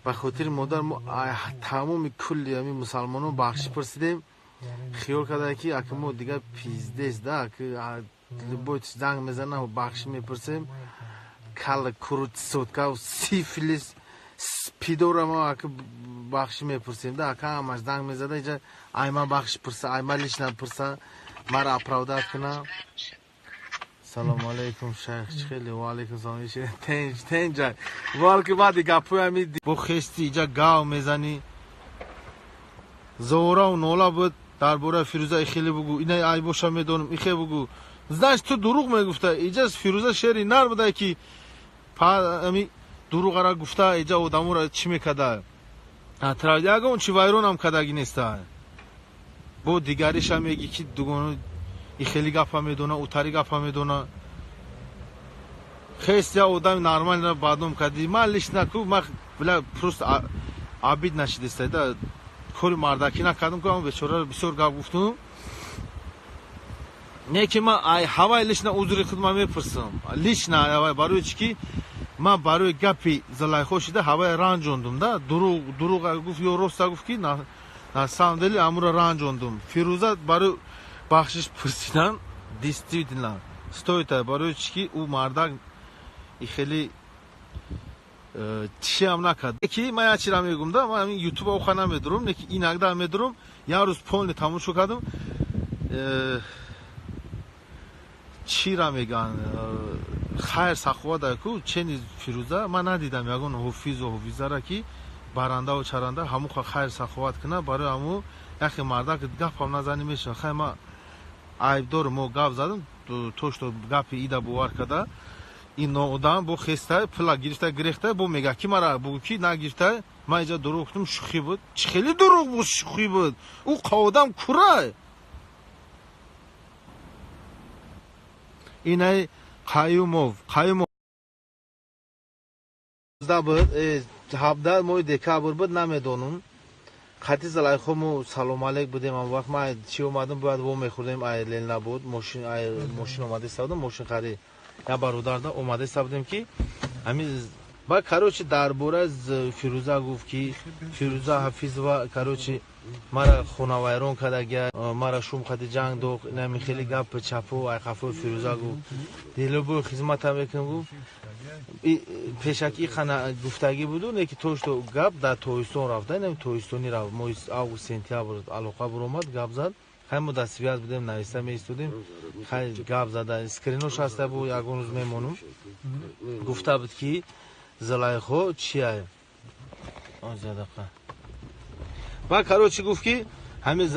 به خاطر مادر ما تمام کلی همین مسلمانان بخشی پرسیدیم. خیال کرده که اگه ما دیگه پیزدست ده که باید زنگ میزنه و بخشی میپرسیم کل کروت سودکه و سیفیلیس سپیدور ما اگه بخشی میپرسیم ده اگه همش زنگ میزده اینجا ایما بخشی پرسه ایما لیش نپرسه مرا اپراودت کنه. سلام علیکم شیخ خیلی و علیکم سلام شیخ تنج والکه بعد گپو همی بو خستی اینجا گاو میزنی زورا و نولا بود درباره فیروزه خیلی بگو اینه ای باشم میدونم ایخه بگو زنش تو دروغ میگفته اینجا فیروزه شعری نر بوده که همی دروغ را گفته اینجا آدمو را چی میکده ترادیاگه اون چی وایرون هم کدگی نیسته بو دیگریش هم میگی که دوگانو ای خیلی گپ میدونه اوتری گپ میدونه خیلی آدم نرمال را بعدم کردی من لیش نکو من بلا پروست عبید نشدیسته ده کل مردکی نکردم که من بچوره بسیار گپ گفتم نه که من هوای لیش نه عذر خود من میپرسم لیش نه هوای برای چی من برای گپی زلیخا شده هوای رنجوندم ده دروغ گفت یا راست گفت که نه سامدلی امور رنجوندم فیروزه برای بخشش پرسیدن دیستیدن стоит برای چی او مردک خیلی چی هم نکرد که من چی را میگم ده من یوتیوب او خانم میدرم نه که این اگه میدرم یا روز پول تماشا کردم چی را میگن خیر سخوا ده کو چنین فیروزه من ندیدم یگان حفیظ و حفیظه را که برنده و چرنده همو خیر سخوات کنه برای همو یخی مردک گپ هم نزنی میشه خیر ما عیب دار مو گپ زدم توش تو گپ ایده بوار کده این آدم بو خسته پلا گرفته گرفته بو میگه کی مرا بگو کی نگرفته من اینجا دروغ گفتم شوخی بود خیلی دروغ بود شوخی بود او قادم کوره اینه قیوموف زده بود هفته ماه دکابر بود نمیدونم خطی زلیخا مو سلام علیک بودیم اون وقت ما چی اومدم باید وام میخوردیم لیل نبود ماشین اومده سودم ماشین خرید یا برادر ده اومده سودیم که همین با کاروچ درباره از فیروزه گفت که فیروزه حفیظ و کاروچ مرا خونوایرون کردگی مرا شوم خدی جنگ دو نمی خیلی گپ چپو ای خفو فیروزه گفت دیلو بو خدمت هم میکنم گفت پیشکی خانه گفتگی بودو نه که توش تو گپ در تویستون رفته نمی تویستونی رفت ما آگوست سنتیابر علاقه برآمد گپ زد همون دستیات بودیم نویسته میستودیم خیلی گپ زده اسکرینوش هسته بود یگان روز میمونم گفته بود که زلیخا چیه با کارو چی گفت که همه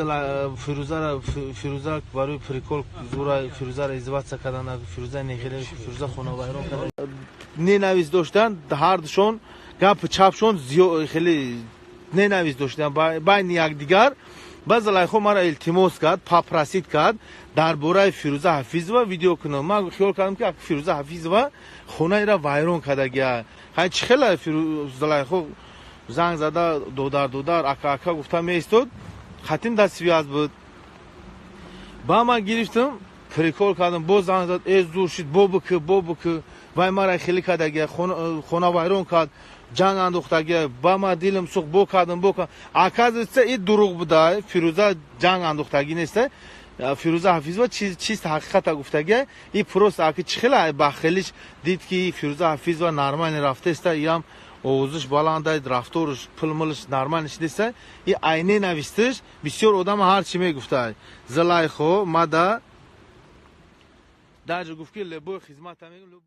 فیروزه برای پریکول زورا فیروزه را ازدواج کردن فیروزه نخیره فیروزه خانوایران کردن نه نویس داشتن هر دوشون گپ چپشون خیلی نه نویس داشتن بین یک دیگر باز زلیخا مرا التماس کرد پاپرسید کرد درباره فیروزه حفیظ و ویدیو کنم من خیال کردم که فیروزه حفیظ و خونه را وایران کردگی خیلی خیلی زلیخا زنگ زده دودر اکا گفته میستود خاتم دستیاز بود با ما گرفتم پریکول کردم باز زنگ زد از زور شد بو بک وای مرا خیلی کردگی خونه وایران کرد جنگ انداختگی با ما دیلم سوخ بو کردم اکاز این دروغ بوده فیروزه جنگ انداختگی نیسته فیروزه حفیظ و چیز حقیقت گفتگی این پروس اکی چخیل بخیلیش دید که فیروزه حفیظ و نرمال رفته است یا اوزش بالانده رفتارش پلملش نرمال نشدیسته این عینه نویستش بسیار آدم هر چی میگفته زلیخا ما در جا گفت که لبو خدمت میگم